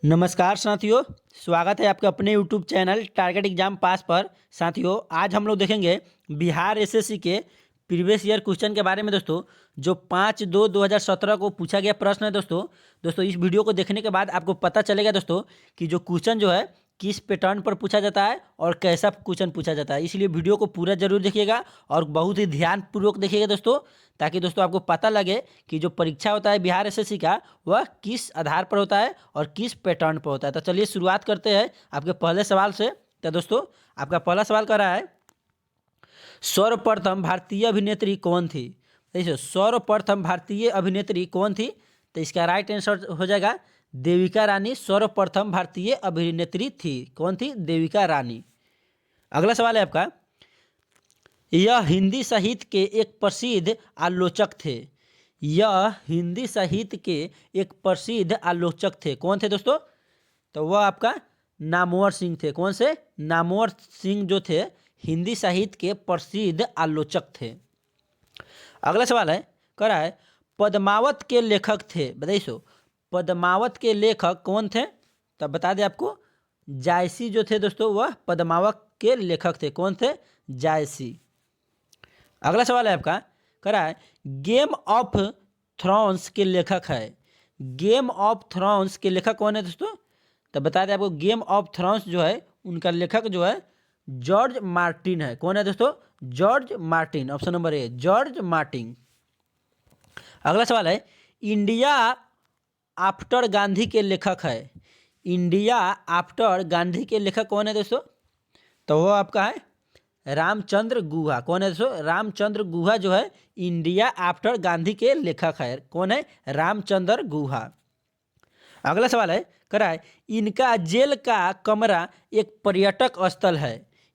नमस्कार साथियों। स्वागत है आपके अपने YouTube चैनल टारगेट एग्जाम पास पर। साथियों, आज हम लोग देखेंगे बिहार एसएससी के प्रीवियस ईयर क्वेश्चन के बारे में। दोस्तों, जो 5/2/2017 को पूछा गया प्रश्न है दोस्तों इस वीडियो को देखने के बाद आपको पता चलेगा दोस्तों कि जो क्वेश्चन जो है किस पैटर्न पर पूछा जाता है और कैसा क्वेश्चन पूछा जाता है। इसलिए वीडियो को पूरा जरूर देखिएगा और बहुत ही ध्यानपूर्वक देखिएगा दोस्तों, ताकि दोस्तों आपको पता लगे कि जो परीक्षा होता है बिहार एसएससी का वह किस आधार पर होता है और किस पैटर्न पर होता है। तो चलिए शुरुआत करते हैं आपके पहले सवाल से। तो दोस्तों, आपका पहला सवाल कर रहा है, सर्वप्रथम भारतीय अभिनेत्री कौन थी। देखिए, सर्वप्रथम भारतीय अभिनेत्री कौन थी, तो इसका राइट आंसर हो जाएगा देविका रानी। सर्वप्रथम भारतीय अभिनेत्री थी, कौन थी? देविका रानी। अगला सवाल है आपका, यह हिंदी साहित्य के एक प्रसिद्ध आलोचक थे। यह हिंदी साहित्य के एक प्रसिद्ध आलोचक थे, कौन थे दोस्तों? तो वह आपका नामवर सिंह थे। कौन से? नामवर सिंह जो थे हिंदी साहित्य के प्रसिद्ध आलोचक थे। अगला सवाल है, कह रहा है, पद्मावत के लेखक थे। बताइए, पद्मावत के लेखक कौन थे? तब बता दें आपको, जायसी जो थे दोस्तों वह पद्मावत के लेखक थे। कौन थे? जायसी। अगला सवाल है आपका, कह रहा है, गेम ऑफ थ्रोन्स के लेखक है। गेम ऑफ थ्रोन्स के लेखक कौन है दोस्तों? तो बता दें आपको, गेम ऑफ थ्रोन्स जो है उनका लेखक जो है जॉर्ज मार्टिन है। कौन है दोस्तों? George Martin. ऑप्शन नंबर ए, जॉर्ज मार्टिन। अगला सवाल है, इंडिया आफ्टर गांधी के लेखक है। इंडिया आफ्टर गांधी के लेखक कौन है दोस्तों? तो वो आपका है रामचंद्र गुहा। कौन है दोस्तों? रामचंद्र गुहा जो है इंडिया आफ्टर गांधी के लेखक है। कौन है? रामचंद्र गुहा। अगला सवाल है, कह रहा है, इनका जेल का कमरा एक पर्यटक स्थल है।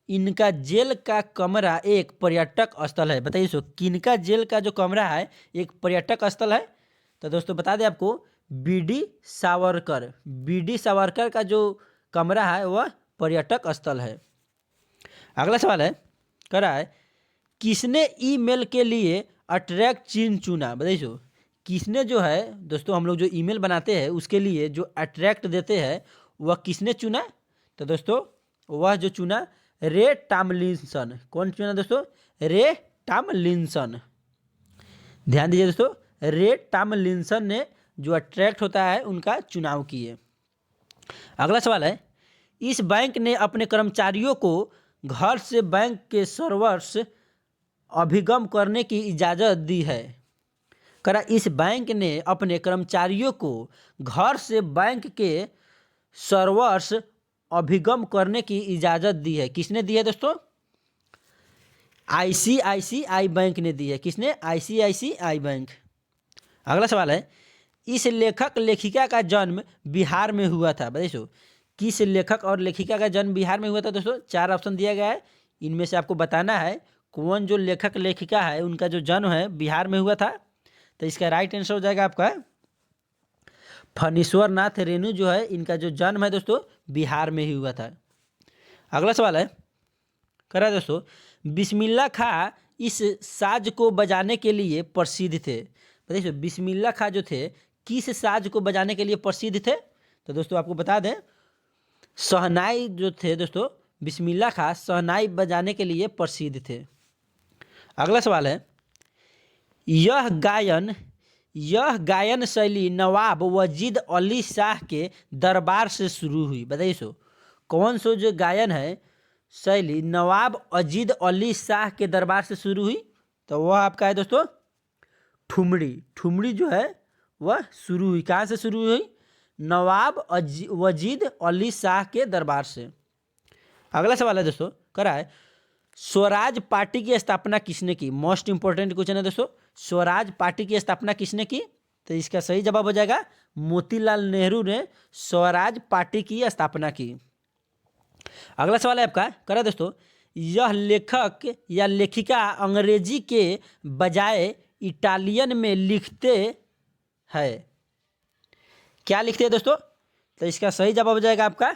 इनका जेल का कमरा एक पर्यटक स्थल है। बताइए सो, किनका जेल का जो कमरा है एक पर्यटक स्थल है? तो दोस्तों बता दें आपको, बीडी सावरकर। बीडी सावरकर का जो कमरा है वह पर्यटक स्थल है। अगला सवाल है, कह रहा है, किसने ईमेल के लिए अट्रैक्ट चिन्ह चुना। बताइए, किसने जो है दोस्तों, हम लोग जो ईमेल बनाते हैं उसके लिए जो अट्रैक्ट देते हैं वह किसने चुना? तो दोस्तों वह जो चुना, रे टॉमलिंसन। कौन चुना दोस्तों? रे टॉमलिंसन। ध्यान दीजिए दोस्तों, रे टॉमलिंसन ने जो अट्रैक्ट होता है उनका चुनाव किए। अगला सवाल है, इस बैंक ने अपने कर्मचारियों को घर से बैंक के सर्वर्स अभिगम करने की इजाज़त दी है। करा, इस बैंक ने अपने कर्मचारियों को घर से बैंक के सर्वर्स अभिगम करने की इजाज़त दी है। किसने दी है दोस्तों? आईसीआईसीआई बैंक ने दी है। किसने? ICICI bank. अगला सवाल है, इस लेखक लेखिका का जन्म बिहार में हुआ था। बताइए, किस लेखक और लेखिका का जन्म बिहार में हुआ था दोस्तों? 4 ऑप्शन दिया गया है, इनमें से आपको बताना है कौन जो लेखक लेखिका है उनका जो जन्म है बिहार में हुआ था। तो इसका राइट आंसर हो जाएगा आपका फणीश्वर नाथ रेणु जो है, इनका जो जन्म है दोस्तों बिहार में ही हुआ था। अगला सवाल है, कह रहा है दोस्तों, बिस्मिल्लाह खां इस साज को बजाने के लिए प्रसिद्ध थे। बताइए, बिस्मिल्लाह खां जो थे किस साज को बजाने के लिए प्रसिद्ध थे? तो दोस्तों आपको बता दें, शहनाई जो थे दोस्तों, बिस्मिल्लाह खां शहनाई बजाने के लिए प्रसिद्ध थे। अगला सवाल है, यह गायन शैली नवाब वजीद अली शाह के दरबार से शुरू हुई। बताइए सो, कौन सो जो गायन है शैली नवाब वजीद अली शाह के दरबार से शुरू हुई? तो वह आपका है दोस्तों ठुमरी। ठुमरी जो है वह शुरू हुई, कहाँ से शुरू हुई? नवाब वजीद अली शाह के दरबार से। अगला सवाल है दोस्तों, कह रहा है, स्वराज पार्टी की स्थापना किसने की? मोस्ट इंपोर्टेंट क्वेश्चन है दोस्तों, स्वराज पार्टी की स्थापना किसने की? तो इसका सही जवाब हो जाएगा मोतीलाल नेहरू ने स्वराज पार्टी की स्थापना की। अगला सवाल है आपका, कह रहा है दोस्तों, यह लेखक या लेखिका अंग्रेजी के बजाय इटालियन में लिखते हैं। क्या लिखते हैं दोस्तों? तो इसका सही जवाब हो जाएगा आपका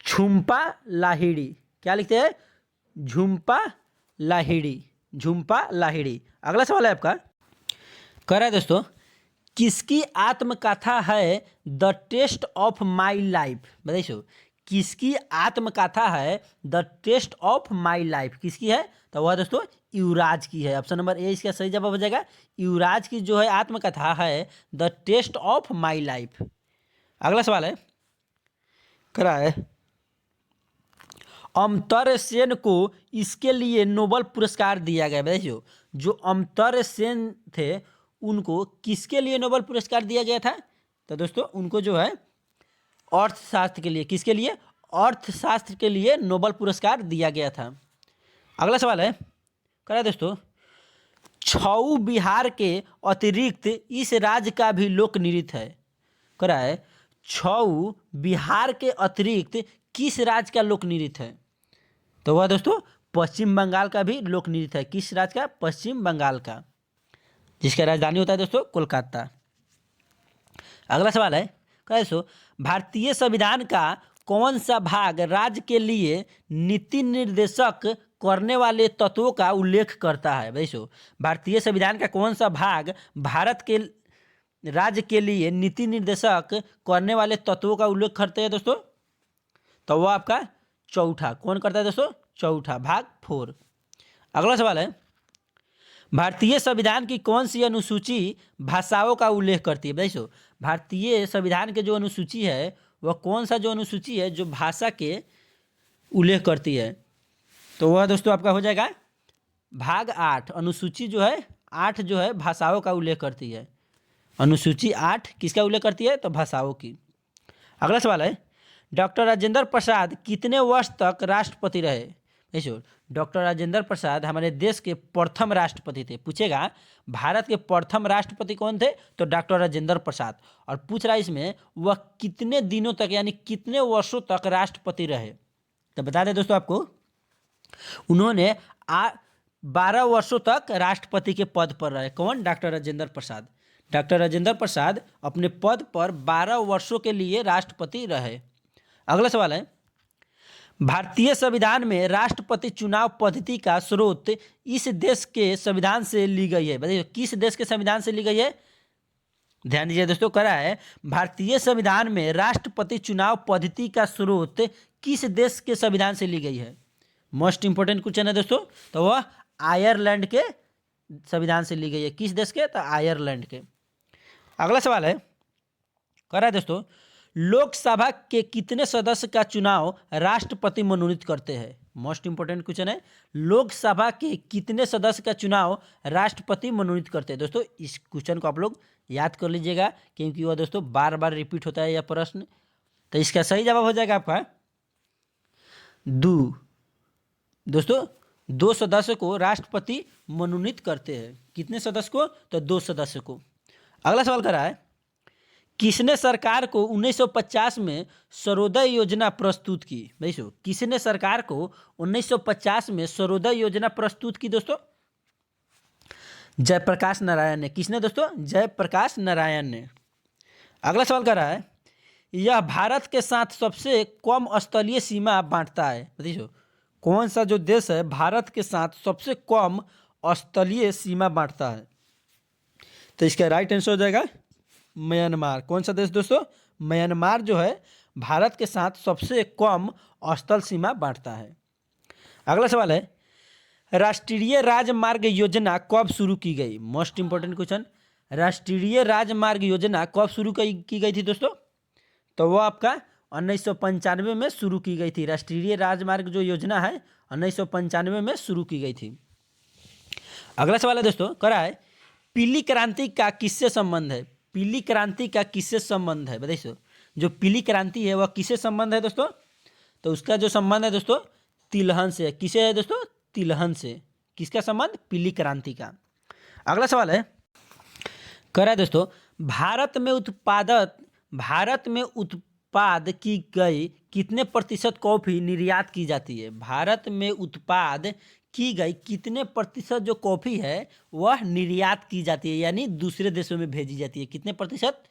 झुम्पा लाहिड़ी। क्या लिखते हैं? झुम्पा लाहिड़ी। झुम्पा लाहिड़ी। अगला सवाल है आपका, कह रहा है दोस्तों, किसकी आत्मकथा है the test of my life? बताइए, किसकी आत्मकथा है the test of my life? किसकी है? तो वह दोस्तों युवराज की है। ऑप्शन नंबर ए इसका सही जवाब हो जाएगा। युवराज की जो है आत्मकथा है the test of my life. अगला सवाल है, करा है, अमर्त्य सेन को इसके लिए नोबेल पुरस्कार दिया गया। बताइए, जो अमर्त्य सेन थे उनको किसके लिए नोबेल पुरस्कार दिया गया था? तो दोस्तों उनको जो है अर्थशास्त्र के लिए, किसके लिए? अर्थशास्त्र के लिए नोबेल पुरस्कार दिया गया था। अगला सवाल है, करा दोस्तों, छऊ बिहार के अतिरिक्त इस राज्य का भी लोक नृत्य है। करा है, छऊ बिहार के अतिरिक्त किस राज्य का लोक नृत्य है? तो वह दोस्तों पश्चिम बंगाल का भी लोक नृत्य है। किस राज्य का? पश्चिम बंगाल का, जिसका राजधानी होता है दोस्तों कोलकाता। अगला सवाल है, कैसो भारतीय संविधान का कौन सा भाग राज्य के लिए नीति निर्देशक करने वाले तत्वों का उल्लेख करता है? बताइए, भारतीय संविधान का कौन सा भाग भारत के राज्य के लिए नीति निर्देशक करने वाले तत्वों का उल्लेख करते हैं दोस्तों? तो वह आपका चौथा। कौन करता है दोस्तों? चौथा, भाग 4। अगला सवाल है, भारतीय संविधान की कौन सी अनुसूची भाषाओं का उल्लेख करती है? बताइए, भारतीय संविधान के जो अनुसूची है वह कौन सा जो अनुसूची है जो भाषा के उल्लेख करती है? तो वह दोस्तों आपका हो जाएगा भाग 8। अनुसूची जो है 8 जो है भाषाओं का उल्लेख करती है। अनुसूची 8 किसका उल्लेख करती है? तो भाषाओं की। अगला सवाल है, डॉक्टर राजेंद्र प्रसाद कितने वर्ष तक राष्ट्रपति रहे? देखिए, डॉक्टर राजेंद्र प्रसाद हमारे देश के प्रथम राष्ट्रपति थे। पूछेगा भारत के प्रथम राष्ट्रपति कौन थे? तो डॉक्टर राजेंद्र प्रसाद। और पूछ रहा है इसमें वह कितने दिनों तक यानी कितने वर्षों तक राष्ट्रपति रहे? तो बता दें दोस्तों आपको, उन्होंने 12 वर्षों तक राष्ट्रपति के पद पर रहे। कौन? डॉक्टर राजेंद्र प्रसाद। डॉक्टर राजेंद्र प्रसाद अपने पद पर 12 वर्षों के लिए राष्ट्रपति रहे। अगला सवाल है, भारतीय संविधान में राष्ट्रपति चुनाव पद्धति का स्रोत इस देश के संविधान से ली गई है। बताइए, किस देश के संविधान से ली गई है? ध्यान दीजिए दोस्तों, करा है, भारतीय संविधान में राष्ट्रपति चुनाव पद्धति का स्रोत किस देश के संविधान से ली गई है? मोस्ट इंपोर्टेंट क्वेश्चन है दोस्तों। तो वह आयरलैंड के संविधान से ली गई है। किस देश के? तो आयरलैंड के। अगला सवाल है, करा है दोस्तों, लोकसभा के कितने सदस्य का चुनाव राष्ट्रपति मनोनीत करते हैं? मोस्ट इंपोर्टेंट क्वेश्चन है, लोकसभा के कितने सदस्य का चुनाव राष्ट्रपति मनोनीत करते हैं? दोस्तों इस क्वेश्चन को आप लोग याद कर लीजिएगा, क्योंकि वह दोस्तों बार बार रिपीट होता है यह प्रश्न। तो इसका सही जवाब हो जाएगा आपका 2। दोस्तों 2 सदस्य को राष्ट्रपति मनोनीत करते हैं। कितने सदस्य को? तो 2 सदस्य को। अगला सवाल कर रहा है, किसने सरकार को 1950 में सर्वोदय योजना प्रस्तुत की? देखिए, किसने सरकार को 1950 में सर्वोदय योजना प्रस्तुत की दोस्तों? जयप्रकाश नारायण ने। किसने दोस्तों? जयप्रकाश नारायण ने। अगला सवाल कर रहा है, यह भारत के साथ सबसे कम स्थलीय सीमा बांटता है। देखिए, कौन सा जो देश है भारत के साथ सबसे कम स्थलीय सीमा बांटता है? तो इसका राइट आंसर हो जाएगा म्यांमार। कौन सा देश दोस्तों? म्यांमार जो है भारत के साथ सबसे कम स्थल सीमा बांटता है। अगला सवाल है, राष्ट्रीय राजमार्ग योजना कब शुरू की गई? मोस्ट इंपोर्टेंट क्वेश्चन, राष्ट्रीय राजमार्ग योजना कब शुरू की गई थी दोस्तों? तो वो आपका 1995 में शुरू की गई थी। राष्ट्रीय राजमार्ग जो योजना है 1995 में शुरू की गई थी। अगला सवाल है दोस्तों, करा है, पीली क्रांति का किससे संबंध है? पीली क्रांति का किससे संबंध है? बताइए, जो पीली क्रांति है वह किससे संबंध है दोस्तों? तो उसका जो संबंध है दोस्तों तिलहन से। किसे है दोस्तों? तिलहन से। किसका संबंध? पीली क्रांति का। अगला सवाल है, करा है दोस्तों, भारत में उत्पाद की गई कितने प्रतिशत कॉफी निर्यात की जाती है? भारत में उत्पाद की गई कितने प्रतिशत जो कॉफ़ी है वह निर्यात की जाती है, यानी दूसरे देशों में भेजी जाती है। कितने प्रतिशत?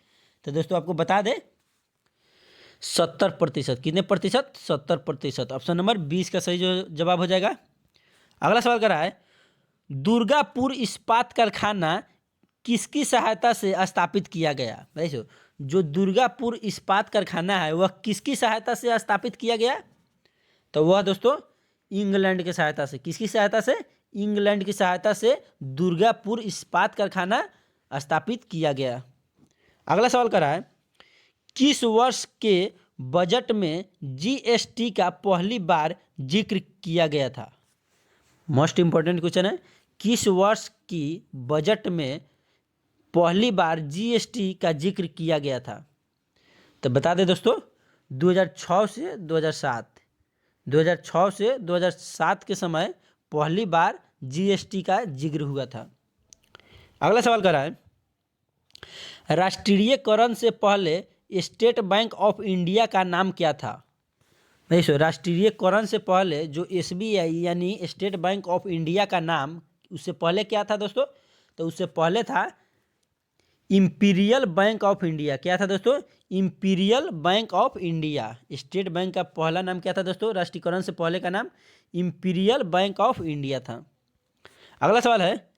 तो दोस्तों आपको बता दें 70%। कितने प्रतिशत? 70%। ऑप्शन नंबर 20 का सही जो जवाब हो जाएगा। अगला सवाल कर रहा है, दुर्गापुर इस्पात कारखाना किसकी सहायता से स्थापित किया गया? देखो, जो दुर्गापुर इस्पात कारखाना है वह किसकी सहायता से स्थापित किया गया? तो वह दोस्तों इंग्लैंड की सहायता से। किसकी सहायता से? इंग्लैंड की सहायता से दुर्गापुर इस्पात कारखाना स्थापित किया गया। अगला सवाल कर रहा है, किस वर्ष के बजट में जीएसटी का पहली बार जिक्र किया गया था? मोस्ट इंपॉर्टेंट क्वेश्चन है, किस वर्ष की बजट में पहली बार जीएसटी का जिक्र किया गया था? तो बता दें दोस्तों, 2006 से 2007, 2006 से 2007 के समय पहली बार जीएसटी का जिक्र हुआ था। अगला सवाल कर रहा है, राष्ट्रीयकरण से पहले स्टेट बैंक ऑफ इंडिया का नाम क्या था? नहीं सो, राष्ट्रीयकरण से पहले जो एसबीआई यानी स्टेट बैंक ऑफ इंडिया का नाम, उससे पहले क्या था दोस्तों? तो उससे पहले था इंपीरियल बैंक ऑफ इंडिया। क्या था दोस्तों? Imperial bank of India. State bank का पहला नाम क्या था दोस्तों? राष्ट्रीयकरण से पहले का नाम इंपीरियल बैंक ऑफ इंडिया था। अगला सवाल है,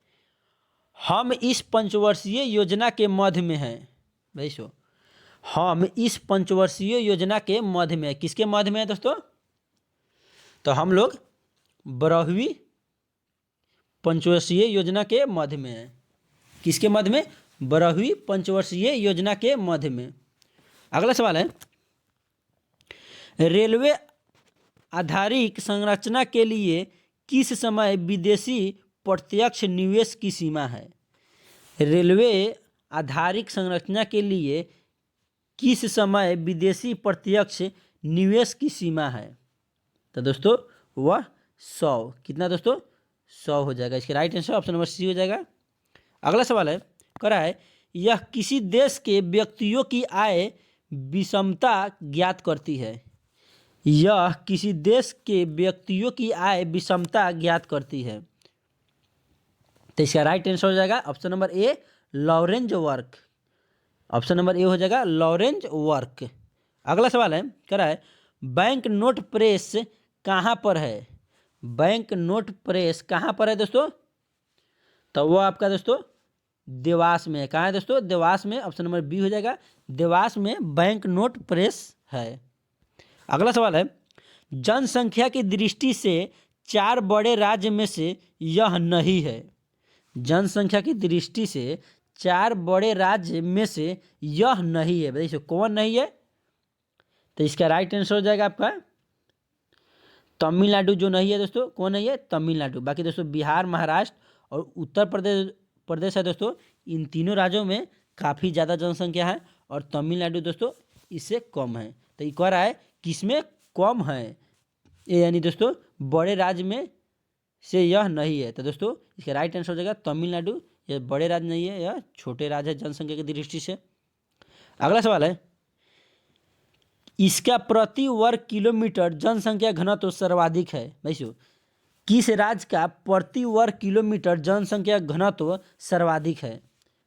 हम इस पंचवर्षीय योजना के मध्य में हैं। भाई सो, हम इस पंचवर्षीय योजना के मध्य में, किसके मध्य में है दोस्तों? तो हम लोग 12वीं पंचवर्षीय योजना के मध्य में है। किसके मध्य में? 12वीं पंचवर्षीय योजना के मध्य में। अगला सवाल है, रेलवे आधारित संरचना के लिए किस समय विदेशी प्रत्यक्ष निवेश की सीमा है? रेलवे आधारित संरचना के लिए किस समय विदेशी प्रत्यक्ष निवेश की सीमा है? तो दोस्तों वह 100। कितना दोस्तों? 100 हो जाएगा। इसका right answer option number C हो जाएगा। अगला सवाल है, करा है, यह किसी देश के व्यक्तियों की आय विषमता ज्ञात करती है। यह किसी देश के व्यक्तियों की आय विषमता ज्ञात करती है। तो इसका राइट आंसर हो जाएगा ऑप्शन नंबर ए, लॉरेंज वर्क। ऑप्शन नंबर ए हो जाएगा लॉरेंज वर्क। अगला सवाल है, करा है, बैंक नोट प्रेस कहाँ पर है? बैंक नोट प्रेस कहाँ पर है दोस्तों? तो वो आपका दोस्तों देवास में है। कहाँ है दोस्तों? देवास में। ऑप्शन नंबर बी हो जाएगा, देवास में बैंक नोट प्रेस है। अगला सवाल है, जनसंख्या की दृष्टि से 4 बड़े राज्य में से यह नहीं है। जनसंख्या की दृष्टि से 4 बड़े राज्य में से यह नहीं है। बताइए कौन नहीं है? तो इसका राइट आंसर हो जाएगा आपका तमिलनाडु। जो नहीं है दोस्तों, कौन नहीं है? तमिलनाडु। बाकी दोस्तों बिहार, महाराष्ट्र और उत्तर प्रदेश है दोस्तों। इन तीनों राज्यों में काफ़ी ज़्यादा जनसंख्या है और तमिलनाडु दोस्तों इससे कम है। तो ये कह रहा है किसमें कम है, ये यानी दोस्तों बड़े राज्य में से यह नहीं है। तो दोस्तों इसका राइट आंसर हो जाएगा तमिलनाडु। यह बड़े राज्य नहीं है, यह छोटे राज्य है जनसंख्या की दृष्टि से। अगला सवाल है, इसका प्रति वर्ग किलोमीटर जनसंख्या घनत्व सर्वाधिक है। भाई किस राज्य का प्रति वर्ग किलोमीटर जनसंख्या घनत्व सर्वाधिक है?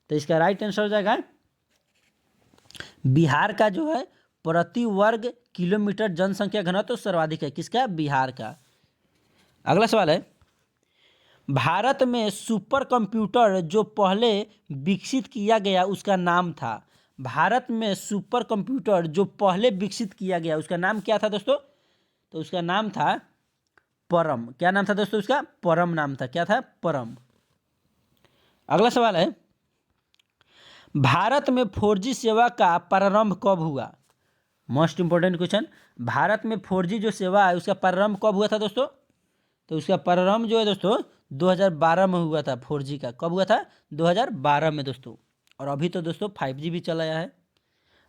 तो इसका राइट आंसर हो जाएगा बिहार का जो है प्रति वर्ग किलोमीटर जनसंख्या घनत्व सर्वाधिक है। किसका? बिहार का। अगला सवाल है, भारत में सुपर कंप्यूटर जो पहले विकसित किया गया उसका नाम था। भारत में सुपर कंप्यूटर जो पहले विकसित किया गया उसका नाम क्या था दोस्तों? तो उसका नाम था परम। क्या नाम था दोस्तों उसका? परम नाम था। क्या था? परम। अगला सवाल है, भारत में 4G सेवा का प्रारंभ कब हुआ? मोस्ट इंपॉर्टेंट क्वेश्चन, भारत में 4G जो सेवा है उसका प्रारंभ कब हुआ था दोस्तों? तो उसका प्रारंभ जो है दोस्तों 2012 में हुआ था। 4G का कब हुआ था? 2012 में दोस्तों। और अभी तो दोस्तों 5G भी चल आया है।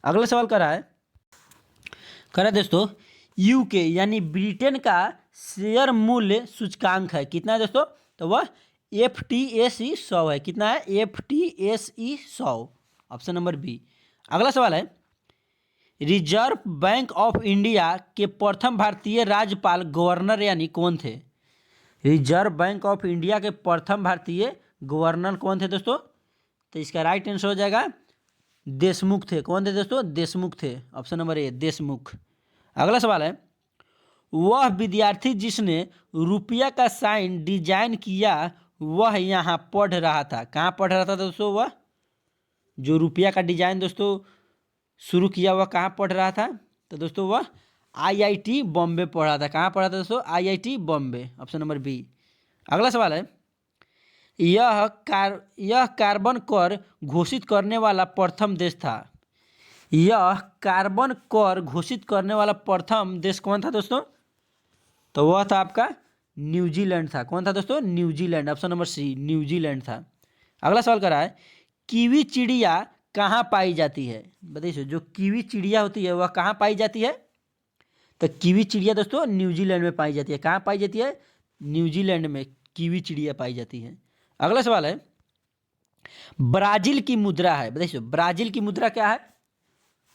अगला सवाल कर रहा है दोस्तों, यूके यानी ब्रिटेन का शेयर मूल्य सूचकांक है कितना है दोस्तों? तो वह FTSE 100 है। कितना है? FTSE 100। Option number B. अगला सवाल है, रिजर्व बैंक ऑफ इंडिया के प्रथम भारतीय राज्यपाल गवर्नर यानी कौन थे? रिजर्व बैंक ऑफ इंडिया के प्रथम भारतीय गवर्नर कौन थे दोस्तों? तो इसका राइट आंसर हो जाएगा देशमुख थे। कौन थे दोस्तों? देशमुख थे। ऑप्शन नंबर ए, देशमुख। अगला सवाल है, वह विद्यार्थी जिसने रुपया का साइन डिजाइन किया वह यहाँ पढ़ रहा था। कहाँ पढ़ रहा था दोस्तों? वह जो रुपया का डिजाइन दोस्तों शुरू किया वह कहाँ पढ़ रहा था? तो दोस्तों वह आईआईटी बॉम्बे पढ़ रहा था। कहाँ पढ़ा था दोस्तों? IIT Bombay, option number B. अगला सवाल है, यह कार्बन कर घोषित करने वाला प्रथम देश था। यह कार्बन कर घोषित करने वाला प्रथम देश कौन था दोस्तों? तो वह था आपका न्यूजीलैंड था। कौन था दोस्तों? New Zealand, option number C, New Zealand था। अगला सवाल कर रहा है, कीवी चिड़िया कहाँ पाई जाती है? बताइए, जो कीवी चिड़िया होती है वह कहाँ पाई जाती है? तो कीवी चिड़िया दोस्तों न्यूजीलैंड में पाई जाती है। कहाँ पाई जाती है? न्यूजीलैंड में कीवी चिड़िया पाई जाती है। अगला सवाल है, ब्राजील की मुद्रा है, बताइए ब्राजील की मुद्रा क्या है?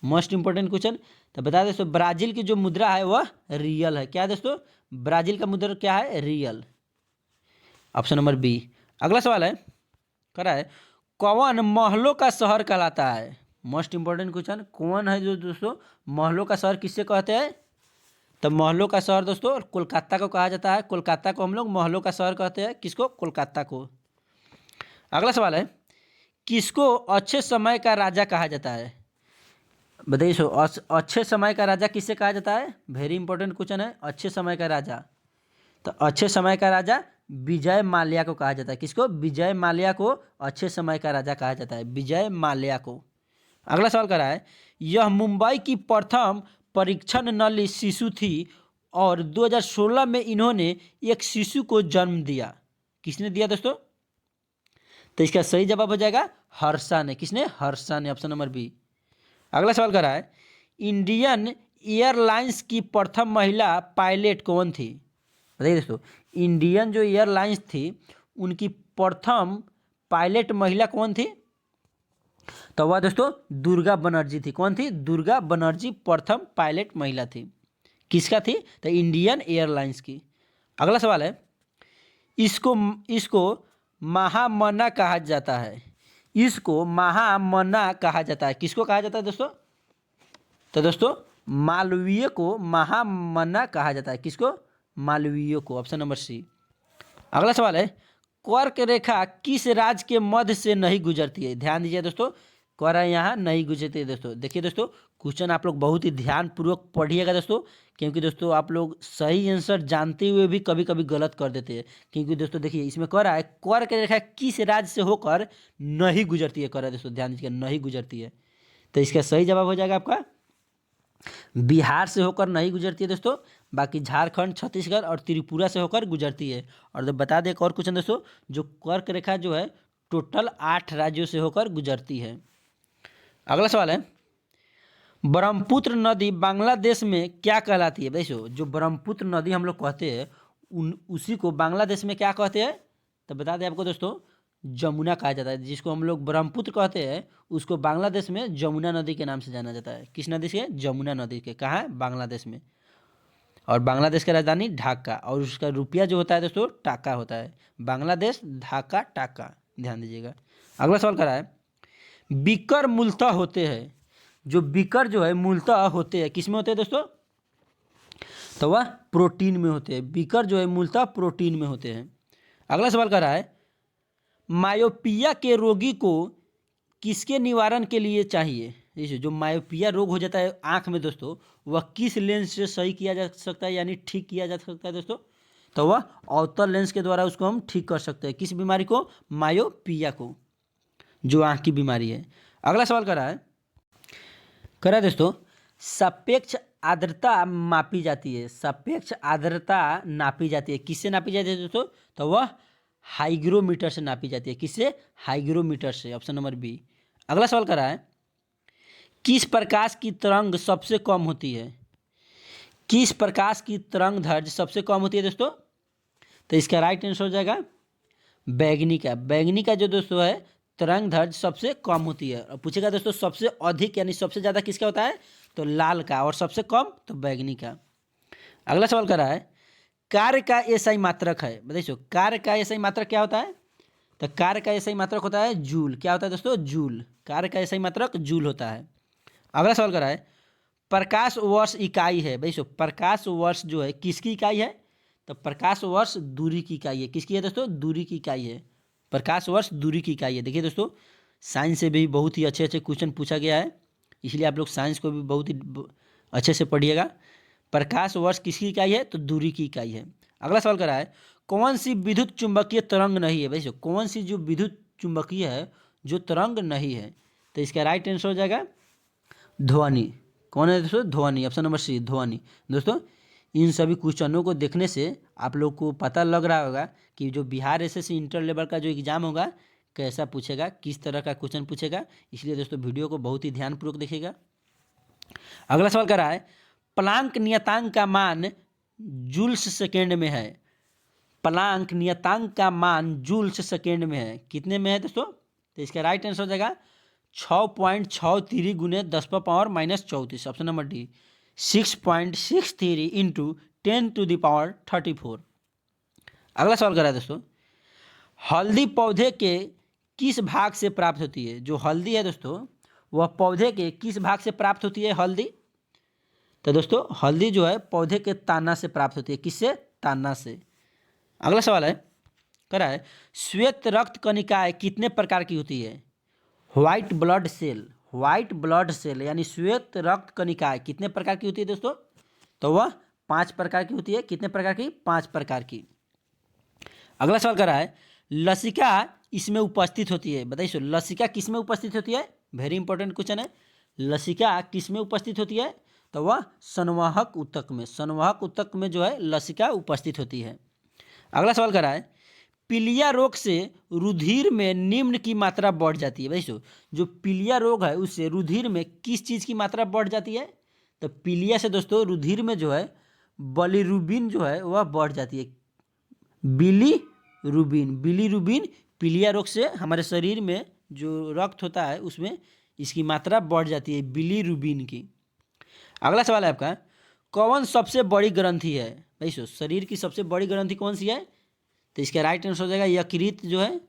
Most important question. तो बता दें दोस्तों, ब्राजील की जो मुद्रा है वह रियल है। क्या है दोस्तों? ब्राजील का मुद्रा क्या है? Real, option number B. अगला सवाल है, करा है, कौन महलों का शहर कहलाता है? मोस्ट इंपॉर्टेंट क्वेश्चन, कौन है जो दोस्तों महलों का शहर किससे कहते हैं? तो महलों का शहर दोस्तों कोलकाता को कहा जाता है। कोलकाता को हम लोग महलों का शहर कहते हैं। किसको? कोलकाता को। अगला सवाल है, किसको अच्छे समय का राजा कहा जाता है? बताइए सो, अच्छे समय का राजा किससे कहा जाता है? वेरी इंपॉर्टेंट क्वेश्चन है, अच्छे समय का राजा। तो अच्छे समय का राजा विजय माल्या को कहा जाता है। किसको? विजय माल्या को अच्छे समय का राजा कहा जाता है, विजय माल्या को। अगला सवाल कर रहा है, यह मुंबई की प्रथम परीक्षण नली शिशु थी और 2016 में इन्होंने एक शिशु को जन्म दिया। किसने दिया दोस्तों? तो इसका सही जवाब हो जाएगा हर्षा ने। किसने? हर्षा ने, ऑप्शन नंबर बी। अगला सवाल कर रहा है, इंडियन एयरलाइंस की प्रथम महिला पायलट कौन थी? बताइए दोस्तों, इंडियन जो एयरलाइंस थी उनकी प्रथम पायलट महिला कौन थी? तो वह दोस्तों दुर्गा बनर्जी थी। कौन थी? दुर्गा बनर्जी प्रथम पायलट महिला थी। किसका थी? तो इंडियन एयरलाइंस की। अगला सवाल है, इसको इसको महामना कहा जाता है। इसको महामना कहा जाता है। किसको कहा जाता है दोस्तों? तो दोस्तों मालवीय को महामना कहा जाता है। किसको? मालवीय को, ऑप्शन नंबर सी। अगला सवाल है, कर्क रेखा किस राज्य के मध्य से नहीं गुजरती है? ध्यान दीजिए दोस्तों, कर यहाँ नहीं गुजरती है। दोस्तों देखिए दोस्तों, क्वेश्चन आप लोग बहुत ही ध्यानपूर्वक पढ़िएगा दोस्तों, क्योंकि दोस्तों आप लोग सही आंसर जानते हुए भी कभी कभी गलत कर देते हैं। क्योंकि दोस्तों देखिए इसमें कह रहा है कर्क रेखा किस राज्य से होकर नहीं गुजरती है, कह रहा है दोस्तों, ध्यान दीजिए नहीं गुजरती है। तो इसका सही जवाब हो जाएगा आपका बिहार से होकर नहीं गुजरती है दोस्तों, बाकी झारखंड, छत्तीसगढ़ और त्रिपुरा से होकर गुजरती है। और तो बता दें एक और क्वेश्चन दोस्तों, जो कर्क रेखा जो है टोटल 8 राज्यों से होकर गुजरती है। अगला सवाल है, ब्रह्मपुत्र नदी बांग्लादेश में क्या कहलाती है? देखो जो ब्रह्मपुत्र नदी हम लोग कहते हैं उसी को बांग्लादेश में क्या कहते हैं? तो बता दें आपको दोस्तों, जमुना कहा जाता है। जिसको हम लोग ब्रह्मपुत्र कहते हैं उसको बांग्लादेश में जमुना नदी के नाम से जाना जाता है। किस नदी से? जमुना नदी के। कहाँ? बांग्लादेश में। और बांग्लादेश का राजधानी ढाका, और उसका रुपया जो होता है दोस्तों टाका होता है। बांग्लादेश, ढाका, टाका, ध्यान दीजिएगा। अगला सवाल करा है, बीकर मूलतः होते हैं। जो बीकर जो है मूलतः होते हैं किस में होते हैं दोस्तों? तो वह प्रोटीन में होते हैं। बीकर जो है मूलतः प्रोटीन में होते हैं। अगला सवाल कर रहा है, मायोपिया के रोगी को किसके निवारण के लिए चाहिए? जैसे जो मायोपिया रोग हो जाता है आंख में दोस्तों, वह किस लेंस से सही किया जा सकता है, यानी ठीक किया जा सकता है दोस्तों? तो वह अवतल लेंस के द्वारा उसको हम ठीक कर सकते हैं। किस बीमारी को? मायोपिया को, जो आंख की बीमारी है। अगला सवाल करा दोस्तों, सापेक्ष आर्द्रता मापी जाती है। सापेक्ष आर्द्रता नापी जाती है। किससे नापी जाती है दोस्तों? तो वह हाइग्रोमीटर से नापी जाती है। किससे? हाइग्रोमीटर से, ऑप्शन नंबर बी। अगला सवाल कर रहा है, किस प्रकाश की तरंग सबसे कम होती है? किस प्रकाश की तरंग दैर्घ्य सबसे कम होती है दोस्तों? तो इसका राइट आंसर हो जाएगा बैगनी का। बैगनी का जो दोस्तों है तरंग दैर्घ्य सबसे कम होती है। और पूछेगा दोस्तों सबसे अधिक यानी सबसे ज़्यादा किसका होता है? तो लाल का, और सबसे कम तो बैगनी का। अगला सवाल कर रहा है, कार्य का एसआई मात्रक है। बताइए कार्य का एसआई मात्रक क्या होता है? तो कार्य का एसआई मात्रक होता है जूल। क्या होता है दोस्तों? जूल। कार्य का एसआई मात्रक जूल होता है। अगला सवाल कर रहा है, प्रकाश वर्ष इकाई है। भाई प्रकाश वर्ष जो है किसकी इकाई है? तो प्रकाश वर्ष दूरी की इकाई है। किसकी है दोस्तों? दूरी की इकाई है। प्रकाश वर्ष दूरी की इकाई है। देखिए दोस्तों, साइंस से भी बहुत ही अच्छे अच्छे क्वेश्चन पूछा गया है, इसलिए आप लोग साइंस को भी बहुत ही अच्छे से पढ़िएगा। प्रकाश वर्ष किसकी इकाई है? तो दूरी की इकाई है। अगला सवाल कर रहा है, कौन सी विद्युत चुंबकीय तरंग नहीं है? भाई कौन सी जो विद्युत चुंबकीय है जो तरंग नहीं है? तो इसका राइट आंसर हो जाएगा ध्वनि। कौन है दोस्तों? ध्वनि। ऑप्शन नंबर सी, ध्वनि। दोस्तों, इन सभी क्वेश्चनों को देखने से आप लोग को पता लग रहा होगा कि जो बिहार एसएससी इंटर लेवल का जो एग्ज़ाम होगा कैसा पूछेगा, किस तरह का क्वेश्चन पूछेगा। इसलिए दोस्तों वीडियो को बहुत ही ध्यानपूर्वक देखिएगा। अगला सवाल कर रहा है, प्लांक नियतांक का मान जूल्स सेकेंड में है। प्लांक नियतांक का मान जूल्स सेकेंड में है। कितने में है दोस्तों? तो इसका राइट आंसर हो जाएगा 6.63 गुने 10⁻⁻34। Option number D, 6.63 into 10⁻34। अगला सवाल कर रहा है दोस्तों, हल्दी पौधे के किस भाग से प्राप्त होती है? जो हल्दी है दोस्तों, वह पौधे के किस भाग से प्राप्त होती है हल्दी? तो दोस्तों, हल्दी जो है पौधे के ताना से प्राप्त होती है। किससे? ताना से। अगला सवाल है, कह रहा है, श्वेत रक्त कणिकाएं कितने प्रकार की होती है? White blood cell. White blood cell यानी श्वेत रक्त कणिकाएं कितने प्रकार की होती है दोस्तों? तो वह 5 प्रकार की होती है। कितने प्रकार की? 5 प्रकार की। अगला सवाल कर रहा है, लसिका इसमें उपस्थित होती है। बताइए लसिका किस में उपस्थित होती है? वेरी इंपॉर्टेंट क्वेश्चन है। लसिका किस में उपस्थित होती है? तो वह संवाहक ऊतक में। संवाहक ऊतक में जो है लसिका उपस्थित होती है। अगला सवाल कर रहा है, पीलिया रोग से रुधिर में निम्न की मात्रा बढ़ जाती है। भाई जो पीलिया रोग है उससे रुधिर में किस चीज़ की मात्रा बढ़ जाती है? तो पीलिया से दोस्तों रुधिर में जो है बिलीरुबिन जो है वह बढ़ जाती है। बिलीरुबिन। बिलीरुबिन पीलिया रोग से हमारे शरीर में जो रक्त होता है उसमें इसकी मात्रा बढ़ जाती है, बिलीरुबिन की। अगला सवाल है आपका, कौन सबसे बड़ी ग्रंथि है? भाई शरीर की सबसे बड़ी ग्रंथि कौन सी है? तो इसका राइट आंसर हो जाएगा यकृत जो है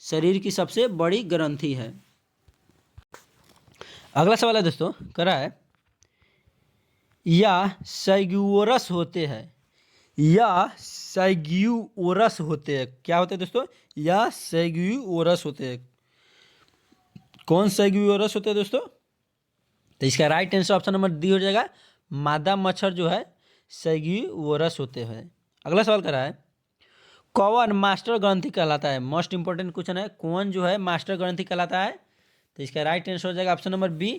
शरीर की सबसे बड़ी ग्रंथि है। अगला सवाल है दोस्तों, कह रहा है, या सैग्यूओरस होते हैं। या सैग्यूओरस होते हैं। क्या होते हैं दोस्तों? या सैग्यूओरस होते हैं। कौन सैग्यूओरस होते हैं दोस्तों? तो इसका right answer option number D हो जाएगा, मादा मच्छर जो है सैग्यूओरस होते हैं। अगला सवाल कर रहा है, कौन मास्टर ग्रंथि कहलाता है? मोस्ट इंपॉर्टेंट क्वेश्चन है। कौन जो है मास्टर ग्रंथि कहलाता है? तो इसका राइट आंसर हो जाएगा ऑप्शन नंबर बी,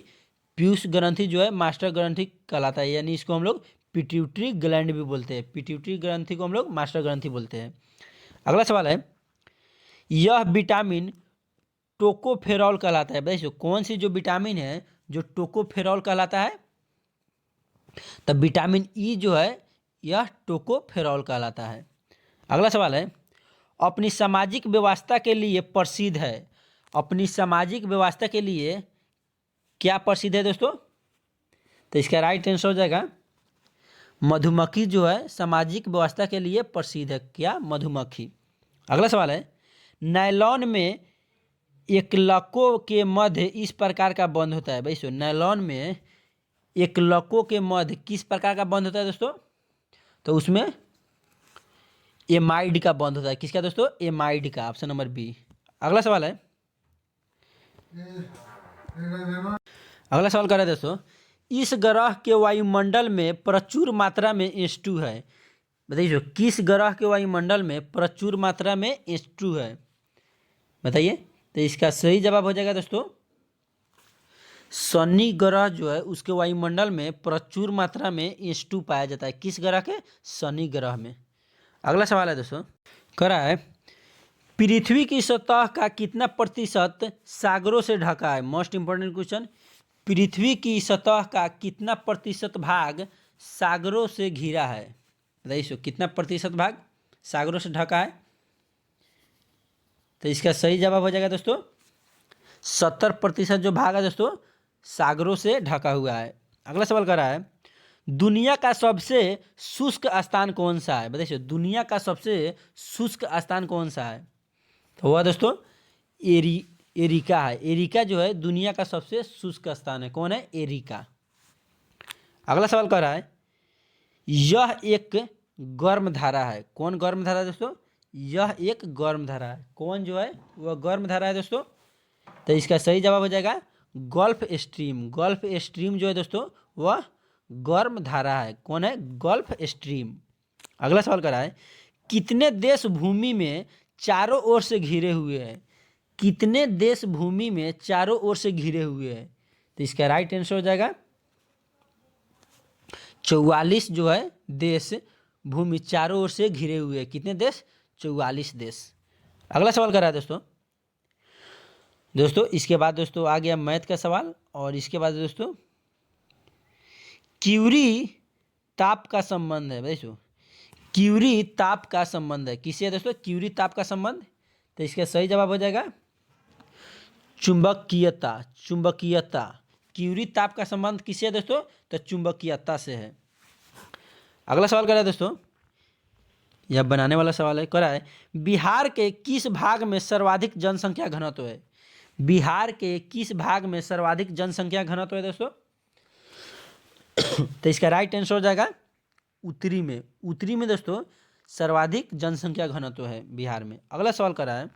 पीयूष ग्रंथि जो है मास्टर ग्रंथि कहलाता है। यानी इसको हम लोग पिट्यूटरी ग्लैंड भी बोलते हैं। पिट्यूटरी ग्रंथि को हम लोग मास्टर ग्रंथि बोलते हैं। अगला सवाल है, यह विटामिन टोकोफेरॉल कहलाता है। बताइए कौन सी जो विटामिन है जो टोकोफेरॉल कहलाता है? तो विटामिन ई जो है यह टोकोफेरॉल कहलाता है। अगला सवाल है, अपनी सामाजिक व्यवस्था के लिए प्रसिद्ध है। अपनी सामाजिक व्यवस्था के लिए क्या प्रसिद्ध है दोस्तों? तो इसका राइट आंसर हो जाएगा मधुमक्खी जो है सामाजिक व्यवस्था के लिए प्रसिद्ध है। क्या? मधुमक्खी। अगला सवाल है, नायलॉन में एकलकों के मध्य इस प्रकार का बंध होता है। भाई नायलॉन में एकलकों के मध्य किस प्रकार का बंध होता है दोस्तों? तो उसमें एमाइड का बंध होता है। किसका दोस्तों? एमाइड का। Option number B. अगला सवाल है, अगला सवाल कर रहे हैं दोस्तों, इस ग्रह के वायुमंडल में प्रचुर मात्रा में H2 है। बताइए किस ग्रह के वायुमंडल में प्रचुर मात्रा में H2 है? बताइए। तो इसका सही जवाब हो जाएगा दोस्तों शनि ग्रह जो है उसके वायुमंडल में प्रचुर मात्रा में H2 पाया जाता है। किस ग्रह के? शनि ग्रह में। अगला सवाल है दोस्तों, कह रहा है, पृथ्वी की सतह का कितना प्रतिशत सागरों से ढका है? Most important question. पृथ्वी की सतह का कितना प्रतिशत भाग सागरों से घिरा है? बताइए कितना प्रतिशत भाग सागरों से ढका है? तो इसका सही जवाब हो जाएगा दोस्तों 70% जो भाग है दोस्तों सागरों से ढका हुआ है। अगला सवाल कर रहा है, दुनिया का सबसे शुष्क स्थान कौन सा है? बताइए दुनिया का सबसे शुष्क स्थान कौन सा है? तो वह दोस्तों एरिका है। एरिका जो है दुनिया का सबसे शुष्क स्थान है। कौन है? एरिका। अगला सवाल कर रहा है, यह एक गर्म धारा है। कौन गर्म धारा है दोस्तों? यह एक गर्म धारा है। कौन जो है वह गर्म धारा है दोस्तों? तो इसका सही जवाब हो जाएगा गल्फ स्ट्रीम। गल्फ स्ट्रीम जो है दोस्तों वह गर्म धारा है। कौन है? Gulf stream. अगला सवाल कर रहा है, कितने देश भूमि में चारों ओर से घिरे हुए हैं? कितने देश भूमि में चारों ओर से घिरे हुए हैं? तो इसका राइट आंसर हो जाएगा 44 जो है देश भूमि चारों ओर से घिरे हुए हैं। कितने देश? 44 देश। अगला सवाल कर रहा है दोस्तों इसके बाद दोस्तों आ गया मैथ का सवाल। और इसके बाद दोस्तों क्यूरी ताप का संबंध है दोस्तों। क्यूरी ताप का संबंध है किससे दोस्तों? क्यूरी ताप का संबंध। तो इसका सही जवाब हो जाएगा चुंबकीयता। चुंबकीयता। क्यूरी ताप का संबंध किससे है दोस्तों? तो चुंबकीयता से है। अगला सवाल करा है दोस्तों, यह बनाने वाला सवाल है। करा है, बिहार के किस भाग में सर्वाधिक जनसंख्या घनत्व है? बिहार के किस भाग में सर्वाधिक जनसंख्या घनत्व है दोस्तों? तो इसका राइट आंसर हो जाएगा उत्तरी में। उत्तरी में दोस्तों सर्वाधिक जनसंख्या घनत्व है बिहार में। अगला सवाल करा है,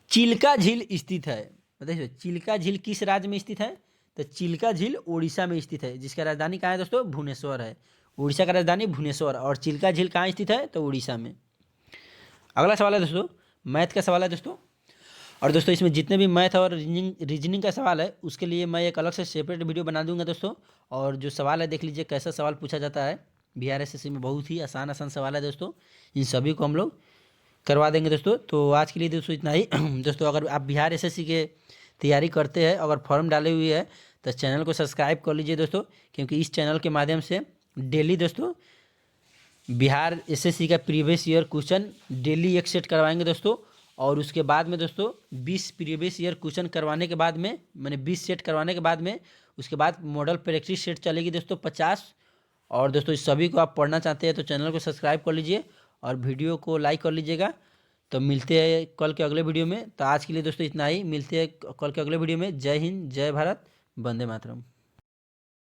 चिल्का झील स्थित है। देखिए चिल्का झील किस राज्य में स्थित है? तो चिल्का झील उड़ीसा में स्थित है, जिसका राजधानी कहाँ है दोस्तों? भुवनेश्वर है। उड़ीसा का राजधानी भुवनेश्वर। और चिल्का झील कहाँ स्थित है? तो उड़ीसा में। अगला सवाल है दोस्तों मैथ का सवाल है दोस्तों। और दोस्तों इसमें जितने भी मैथ और रीजनिंग का सवाल है उसके लिए मैं एक अलग से सेपरेट वीडियो बना दूंगा दोस्तों। और जो सवाल है देख लीजिए कैसा सवाल पूछा जाता है बिहार एसएससी में। बहुत ही आसान सवाल है दोस्तों, इन सभी को हम लोग करवा देंगे दोस्तों। तो आज के लिए दोस्तों इतना ही। दोस्तों अगर आप बिहार एसएससी के तैयारी करते हैं, अगर फॉर्म डाले हुए है तो चैनल को सब्सक्राइब कर लीजिए दोस्तों, क्योंकि इस चैनल के माध्यम से डेली दोस्तों बिहार एसएससी का प्रीवियस ईयर क्वेश्चन डेली एक सेट करवाएंगे दोस्तों। और उसके बाद में दोस्तों 20 प्रीवियस ईयर क्वेश्चन करवाने के बाद में, मैंने 20 सेट करवाने के बाद में उसके बाद मॉडल प्रैक्टिस सेट चलेगी दोस्तों 50। और दोस्तों इस सभी को आप पढ़ना चाहते हैं तो चैनल को सब्सक्राइब कर लीजिए और वीडियो को लाइक कर लीजिएगा। तो मिलते हैं कल के अगले वीडियो में। तो आज के लिए दोस्तों इतना ही, मिलते हैं कल के अगले वीडियो में। जय हिंद, जय भारत, वंदे मातरम।